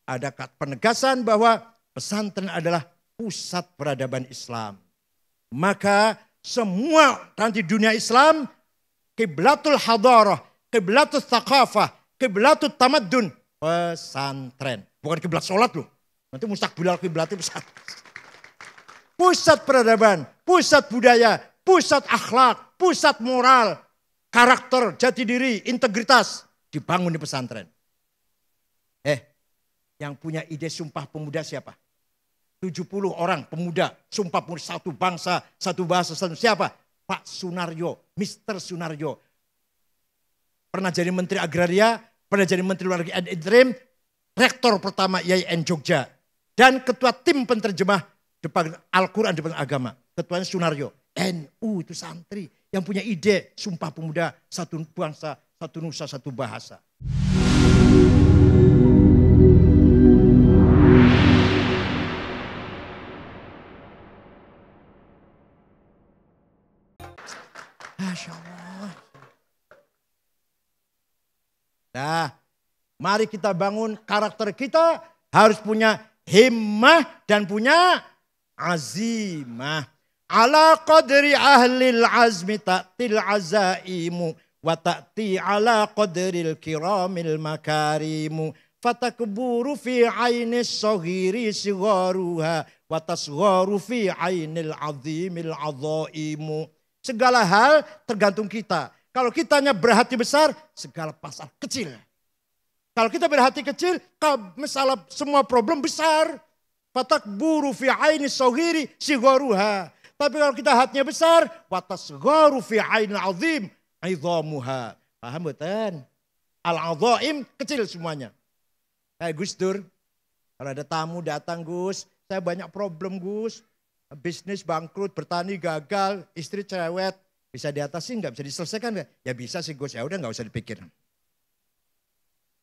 ada penegasan bahwa pesantren adalah pusat peradaban Islam. Maka semua nanti dunia Islam, kiblatul hadarah, kiblatul thaqafah, kiblatul tamaddun, pesantren. Bukan kiblat sholat loh. Nanti mustaqbilal kiblatnya pesantren. Pusat peradaban, pusat budaya, pusat akhlak, pusat moral, karakter, jati diri, integritas dibangun di pesantren. Yang punya ide Sumpah Pemuda siapa? 70 orang pemuda, Sumpah Pemuda, satu bangsa, satu bahasa, satu siapa? Pak Sunaryo, Mr. Sunaryo. Pernah jadi Menteri Agraria, pernah jadi Menteri Luar Negeri interim, rektor pertama IAIN Jogja. Dan ketua tim penterjemah depan Al-Quran depan agama. Ketuanya Sunaryo. NU itu santri yang punya ide Sumpah Pemuda, satu bangsa, satu nusa, satu bahasa. Masya Allah. Nah, mari kita bangun karakter kita harus punya himmah dan punya azimah. Ala qadri ahlil azmi ta'til azaimu wa ta'ti ala qadril kiramil makarimu fatakburu fi ainis saghiri sigharuha wa tasgharu fi ainil azimil azaimu. Segala hal tergantung kita. Kalau kitanya berhati besar, segala pasal kecil. Kalau kita berhati kecil, masalah semua problem besar. Fatakburu fi aini saghiri sigharuha. Tapi kalau kita hatinya besar, watasgharu fi ainil azim idhamuha. Paham betul? Al-azaim kecil semuanya. Kayak Gus Dur. Kalau ada tamu datang, Gus, saya banyak problem, Gus. Bisnis bangkrut, bertani gagal, istri cerewet. Bisa diatasi nggak? Bisa diselesaikan nggak? Ya bisa sih Gus, ya udah nggak usah dipikir.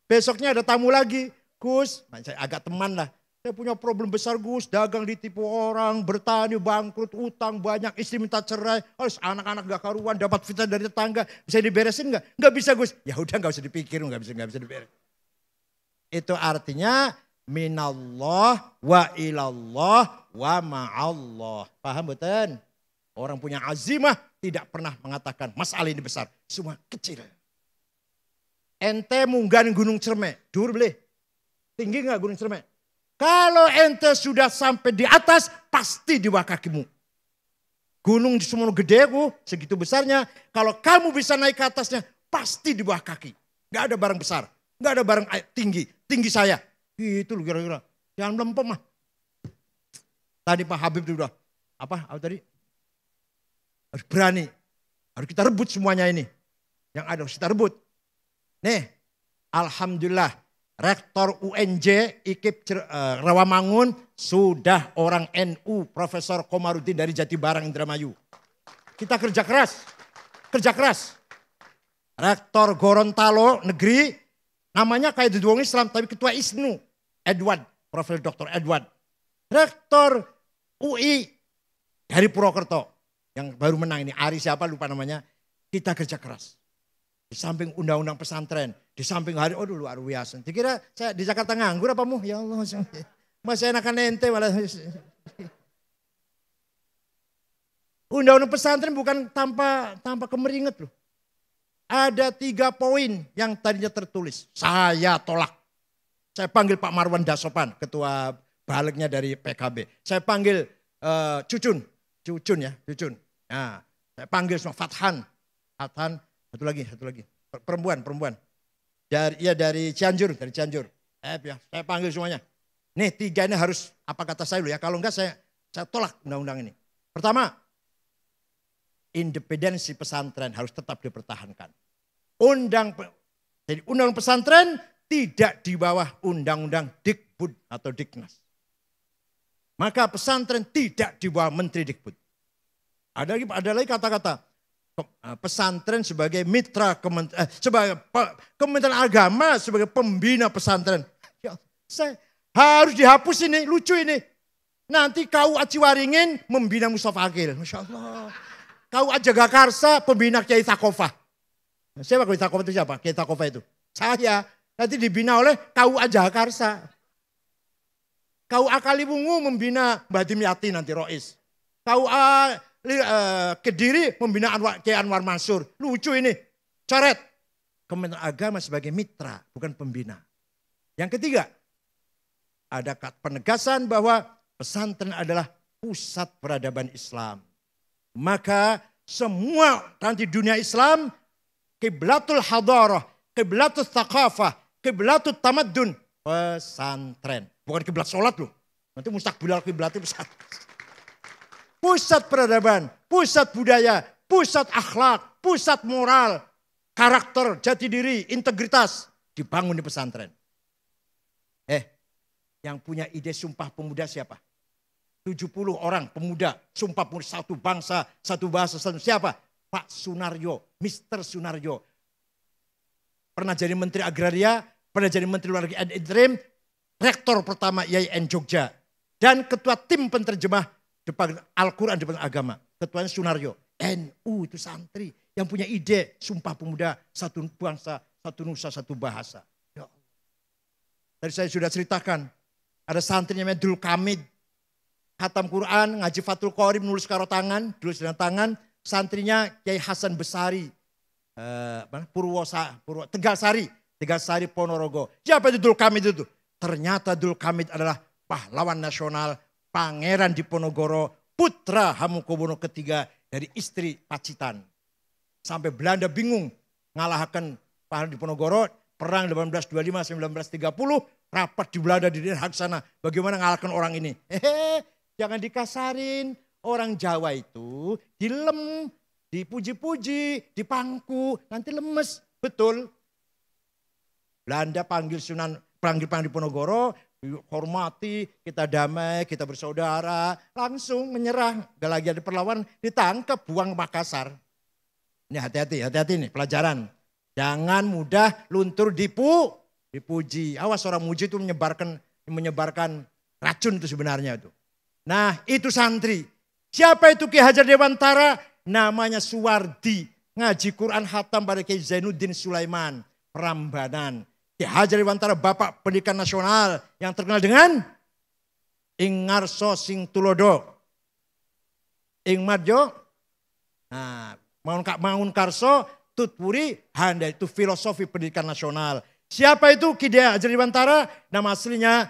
Besoknya ada tamu lagi. Gus, saya agak teman lah. Saya punya problem besar Gus, dagang ditipu orang, bertani bangkrut, utang banyak, istri minta cerai. Harus anak-anak gak karuan, dapat fitnah dari tetangga. Bisa diberesin nggak? Nggak bisa Gus. Ya udah nggak usah dipikir, nggak bisa diberes. Itu artinya minallah wa ilallah wa ma'allah. Paham betul? Orang punya azimah tidak pernah mengatakan masalah ini besar. Semua kecil. Ente munggah Gunung Cerme. Dur boleh. Tinggi gak Gunung Cerme? Kalau ente sudah sampai di atas, pasti di bawah kakimu. Gunung di Sumono gede segitu besarnya. Kalau kamu bisa naik ke atasnya, pasti di bawah kaki. Gak ada barang besar. Gak ada barang tinggi. Tinggi saya. Gitu loh kira-kira. Jangan melempem mah. Tadi Pak Habib itu udah. Apa tadi? Harus berani. Harus kita rebut semuanya ini. Yang ada harus kita rebut. Nih. Alhamdulillah. Rektor UNJ IKIP Rawamangun sudah orang NU Profesor Komarudin dari Jatibarang Indramayu. Kita kerja keras. Kerja keras. Rektor Gorontalo Negeri namanya kayak di Duong Islam tapi ketua ISNU Edward, Profesor Dr. Edward. Rektor UI dari Purwokerto yang baru menang ini Ari siapa lupa namanya. Kita kerja keras. Di samping undang-undang pesantren, di samping hari, oh luar biasa. Dikira saya di Jakarta nganggur apa mu? Ya Allah, masih enakan ente malah. Undang-undang pesantren bukan tanpa kemeringet loh. Ada 3 poin yang tadinya tertulis. Saya tolak. Saya panggil Pak Marwan Dasopan, ketua baliknya dari PKB. Saya panggil Cucun ya, Cucun. Nah, saya panggil semua Fathan. Satu lagi. Perempuan. Dari Cianjur, ya, saya panggil semuanya. Nih 3 ini harus apa kata saya dulu ya. Kalau enggak saya tolak undang-undang ini. Pertama, independensi pesantren harus tetap dipertahankan. Jadi undang pesantren tidak di bawah undang-undang Dikbud atau Diknas. Maka pesantren tidak di bawah Menteri Dikbud. Ada lagi kata-kata. Pesantren sebagai mitra sebagai Kementerian Agama sebagai pembina pesantren. Ya, saya harus dihapus ini, lucu ini. Nanti KUA Ciwaringin membina Mustafa Akil. Masya Allah. KUA Jagakarsa pembina Kiai Takofah. Siapa Kiai Takofah itu siapa? Kiai Takofah itu. Saya nanti dibina oleh KUA Jagakarsa. KUA Kaliwungu membina Mbah Dimyati nanti Rois. KUA Kediri membina Kiai Anwar Mansur. Lucu ini, coret. Kementerian Agama sebagai mitra, bukan pembina. Yang ketiga, ada penegasan bahwa pesantren adalah pusat peradaban Islam. Maka semua nanti dunia Islam, kiblatul hadarah, kiblatul thaqafah, kiblatul tamaddun, pesantren. Bukan kiblat sholat loh. Nanti mustaqbilal kiblatnya pesantren. Pusat peradaban, pusat budaya, pusat akhlak, pusat moral, karakter, jati diri, integritas dibangun di pesantren. Yang punya ide Sumpah Pemuda siapa? 70 orang pemuda, Sumpah Pemuda, satu bangsa, satu bahasa, siapa? Pak Sunaryo, Mr. Sunaryo. Pernah jadi Menteri Agraria, pernah jadi Menteri Luar Negeri interim, Rektor pertama IAIN Jogja. Dan Ketua Tim Penterjemah depan Al-Quran depan agama. Ketuanya Sunaryo. NU itu santri yang punya ide Sumpah Pemuda, satu bangsa, satu nusa, satu bahasa. Ya Allah. Tadi saya sudah ceritakan, ada santri namanya Dul Kamid. Khatam Quran, ngaji Fathul Qorib, nulis karo tangan, tulis dengan tangan. Santrinya Kiai Hasan Besari, Tegalsari Ponorogo. Siapa itu Dul Kamid itu? Ternyata Dul Kamid adalah pahlawan nasional, pangeran Diponegoro, putra Hamengkubuwono III dari istri Pacitan. Sampai Belanda bingung ngalahkan pahlawan Diponegoro, perang 1825-1930, rapat di Belanda di Den Haag sana. Bagaimana ngalahkan orang ini? Jangan dikasarin. Orang Jawa itu dilem, dipuji-puji, dipangku, nanti lemes. Betul. Belanda panggil Diponegoro, hormati, kita damai, kita bersaudara, langsung menyerah. Gak lagi ada perlawanan, ditangkap, buang Makassar. Ini hati-hati nih pelajaran. Jangan mudah luntur dipuji. Awas orang muji itu menyebarkan racun itu sebenarnya itu. Nah itu santri. Siapa itu Ki Hajar Dewantara? Namanya Suwardi. Ngaji Quran khatam pada Kiai Zainuddin Sulaiman. Prambanan. Ki Hajar Dewantara Bapak Pendidikan Nasional yang terkenal dengan Ing Ngarso Sing Tulodo. Ing Madjo. Nah, Mangun Karso Tutpuri Handa itu filosofi pendidikan nasional. Siapa itu Ki Hajar Dewantara? Nama aslinya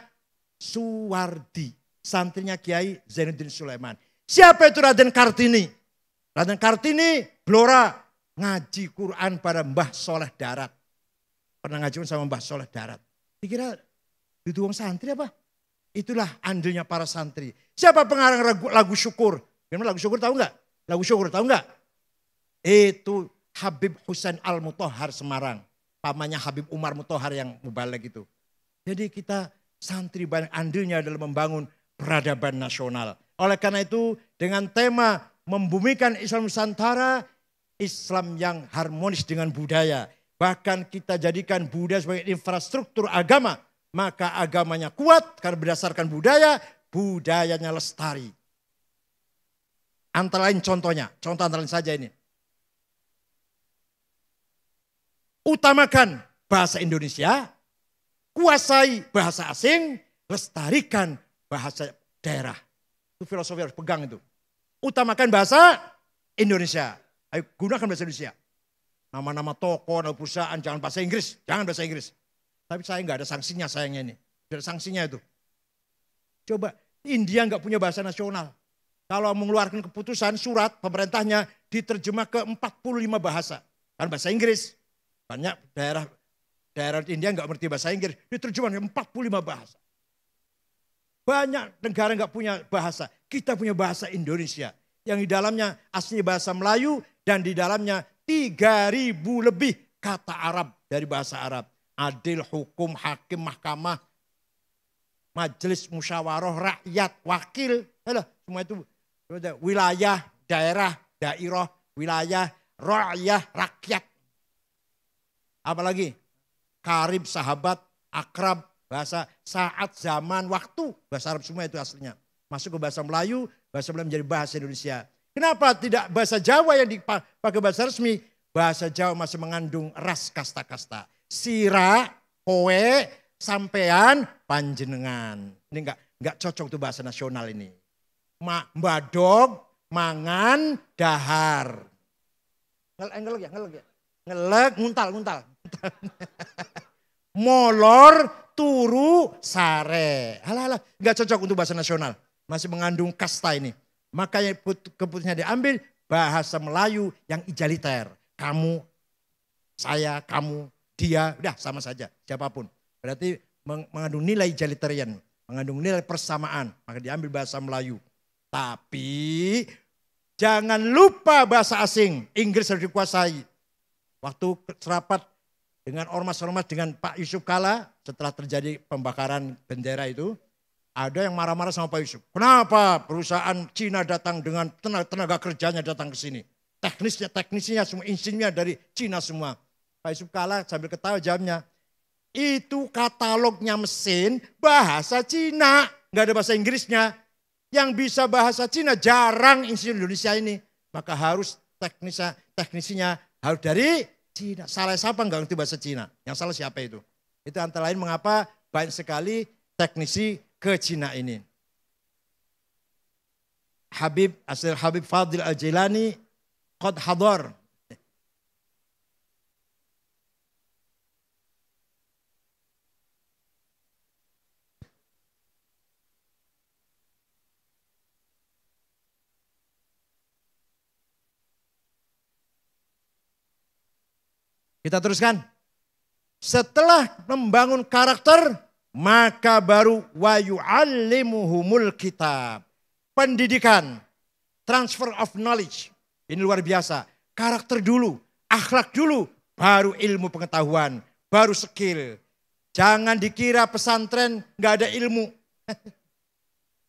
Suwardi. Santrinya Kiai Zainuddin Sulaiman. Siapa itu Raden Kartini? Raden Kartini Blora ngaji Quran pada Mbah Soleh Darat. Pernah ngaji sama Mbah Soleh Darat. Dikira itu wong santri apa? Itulah andilnya para santri. Siapa pengarang lagu syukur? Lagu syukur tahu nggak? Lagu syukur tahu nggak? Itu Habib Husain Al-Mutahhar Semarang. Pamannya Habib Umar Mutahhar yang mubalek itu. Jadi kita santri banyak andilnya dalam membangun peradaban nasional. Oleh karena itu dengan tema membumikan Islam Nusantara, Islam yang harmonis dengan budaya. Bahkan kita jadikan budaya sebagai infrastruktur agama. Maka agamanya kuat karena berdasarkan budaya, budayanya lestari. Antara lain contohnya, contoh antara lain saja ini. Utamakan bahasa Indonesia, kuasai bahasa asing, lestarikan bahasa daerah. Itu filosofi harus pegang itu. Utamakan bahasa Indonesia. Ayo gunakan bahasa Indonesia. Nama-nama toko, nama perusahaan, jangan bahasa Inggris. Jangan bahasa Inggris. Tapi saya nggak ada sanksinya sayangnya ini. Tidak ada sanksinya itu. Coba India nggak punya bahasa nasional. Kalau mengeluarkan keputusan surat pemerintahnya diterjemah ke 45 bahasa. Kan bahasa Inggris. Banyak daerah India nggak mengerti bahasa Inggris. Diterjemah ke 45 bahasa. Banyak negara nggak punya bahasa. Kita punya bahasa Indonesia. Yang di dalamnya aslinya bahasa Melayu dan di dalamnya 3.000 lebih kata Arab dari bahasa Arab. Adil, hukum, hakim, mahkamah, majelis, musyawarah, rakyat, wakil. Semua itu wilayah, daerah, dairah, wilayah, rakyat, rakyat. Apalagi karib, sahabat, akrab, bahasa saat, zaman, waktu. Bahasa Arab semua itu aslinya. Masuk ke bahasa Melayu menjadi bahasa Indonesia. Kenapa tidak bahasa Jawa yang dipakai bahasa resmi? Bahasa Jawa masih mengandung ras kasta-kasta. Sira, kowe, sampean panjenengan. Ini enggak cocok tuh bahasa nasional ini. Mbadog, mangan, dahar. Ngelek ya. Ngelek, nguntal. Molor, turu, sare. Halah, enggak cocok untuk bahasa nasional. Masih mengandung kasta ini. Makanya keputusannya diambil bahasa Melayu yang egaliter. Kamu, saya, kamu, dia, udah sama saja, siapapun. Berarti mengandung nilai egalitarian, mengandung nilai persamaan. Maka diambil bahasa Melayu. Tapi jangan lupa bahasa asing, Inggris harus dikuasai. Waktu rapat dengan ormas-ormas dengan Pak Yusuf Kala, setelah terjadi pembakaran bendera itu, ada yang marah-marah sama Pak Yusuf. Kenapa perusahaan Cina datang dengan tenaga kerjanya datang ke sini? Teknisnya semua, insinnya dari Cina semua. Pak Yusuf Kala sambil ketawa jawabnya, itu katalognya mesin bahasa Cina. Nggak ada bahasa Inggrisnya. Yang bisa bahasa Cina jarang insinyur Indonesia ini. Maka harus teknisinya harus dari Cina. Salah siapa nggak ngerti bahasa Cina? Yang salah siapa itu? Itu antara lain mengapa banyak sekali teknisi ke Cina ini. Habib Fadil Al-Jilani qad hadar. Kita teruskan. Setelah membangun karakter, maka baru wa yu'allimuhumul kitab. Pendidikan, transfer of knowledge. Ini luar biasa. Karakter dulu, akhlak dulu, baru ilmu pengetahuan, baru skill. Jangan dikira pesantren gak ada ilmu.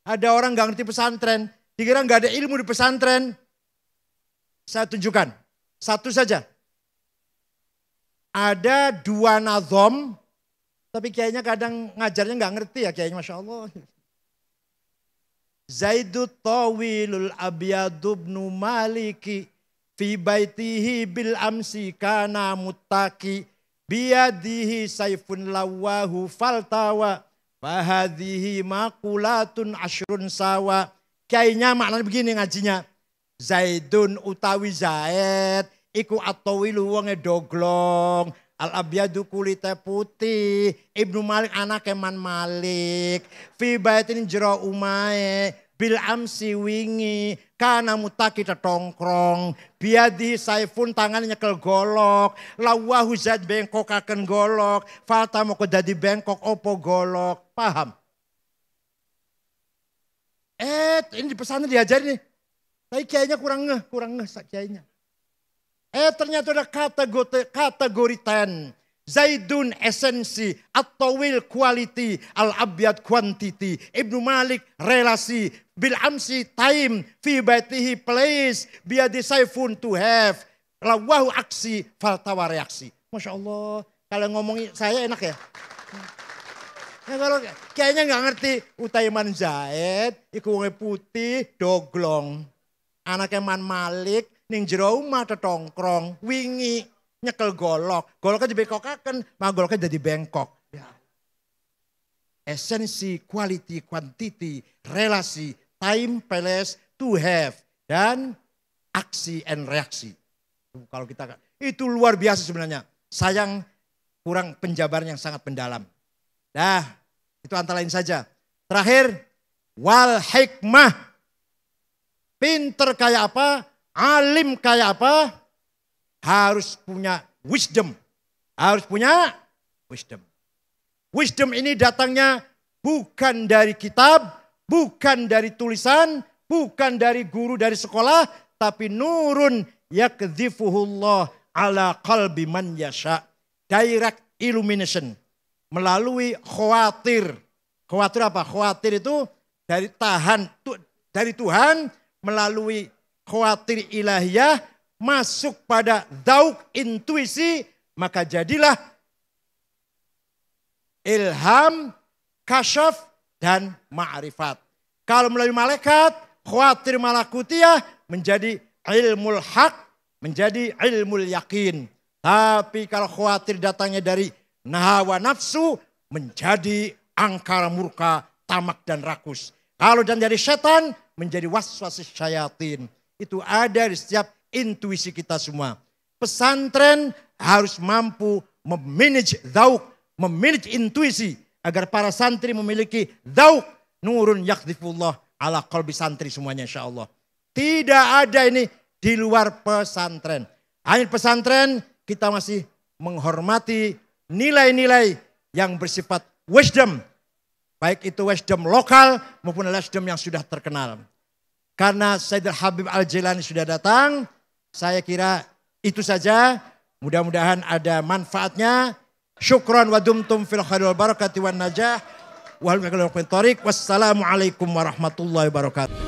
Ada orang gak ngerti pesantren, dikira gak ada ilmu di pesantren. Saya tunjukkan, satu saja. Ada 2 nazom, tapi kayaknya kadang ngajarnya nggak ngerti ya kayaknya, Masya Allah. Zaidut tawilul abiyadubnu maliki fi baitihi bil amsi kana muttaki biyadihi saifun lawahu faltawa fahadhihi makulatun ashrun sawa. Kayaknya maknanya begini ngajinya. Zaidun utawi Zaid iku atawilu wonge doglong. Al-Abyadu kulite putih. Ibnu Malik anak Man Malik. Fi baitin jero umae. Bil amsi wingi. Kana mutaki tetongkrong. Biadi saifun tangannya nyekel golok. Lawahu zat bengkokaken golok. Falta moko dadi bengkok opo golok. Paham? Ini di pesantren diajarin nih. Tapi kayaknya kurang ngeh kayaknya. Ternyata ada kategori 10. Zaidun esensi, at-tawil quality, al-abyad quantity. Ibnu Malik relasi, bil amsi time, fi baitihi place, biadi saifun to have. Lawahu aksi, faltawa reaksi. Masya Allah, kalau ngomongin saya enak ya. Ya kalau kayaknya nggak ngerti, Utaiman Zaid, iku wonge putih, doglong. Anaknya Man Malik, ning jero omah tetongkrong, wingi nyekel golok. Goloknya dibengkokaken, maka goloknya jadi bengkok. Ya. Esensi, quality, quantity, relasi, time, place, to have, dan aksi and reaksi. Kalau kita itu luar biasa sebenarnya. Sayang kurang penjabaran yang sangat mendalam. Nah, itu antara lain saja. Terakhir, wal hikmah. Pinter kayak apa? Alim kayak apa? Harus punya wisdom. Harus punya wisdom. Wisdom ini datangnya bukan dari kitab, bukan dari tulisan, bukan dari guru dari sekolah, tapi nurun yakdzifuhullah ala qalbi man yasha. Direct illumination. Melalui khawatir. Khawatir apa? Khawatir itu dari Tuhan melalui khawatir ilahiyah masuk pada dauk intuisi, maka jadilah ilham, kasyaf, dan ma'rifat. Kalau melalui malaikat, khawatir malakutiyah menjadi ilmul haq, menjadi ilmul yakin. Tapi kalau khawatir datangnya dari hawa nafsu, menjadi angkara murka, tamak dan rakus. Kalau dan jadi setan menjadi waswasis syayatin. Itu ada di setiap intuisi kita semua. Pesantren harus mampu memanage dhauk, memanage intuisi agar para santri memiliki dhauk nurun yakdifullah ala qalbi santri semuanya insyaallah. Tidak ada ini di luar pesantren. Hanya pesantren kita masih menghormati nilai-nilai yang bersifat wisdom. Baik itu wisdom lokal maupun wisdom yang sudah terkenal. Karena Sayyidul Habib Al-Jilani sudah datang, saya kira itu saja. Mudah-mudahan ada manfaatnya. Syukran wa dumtum fil khairi wal barakati wan najah. Wassalamualaikum warahmatullahi wabarakatuh.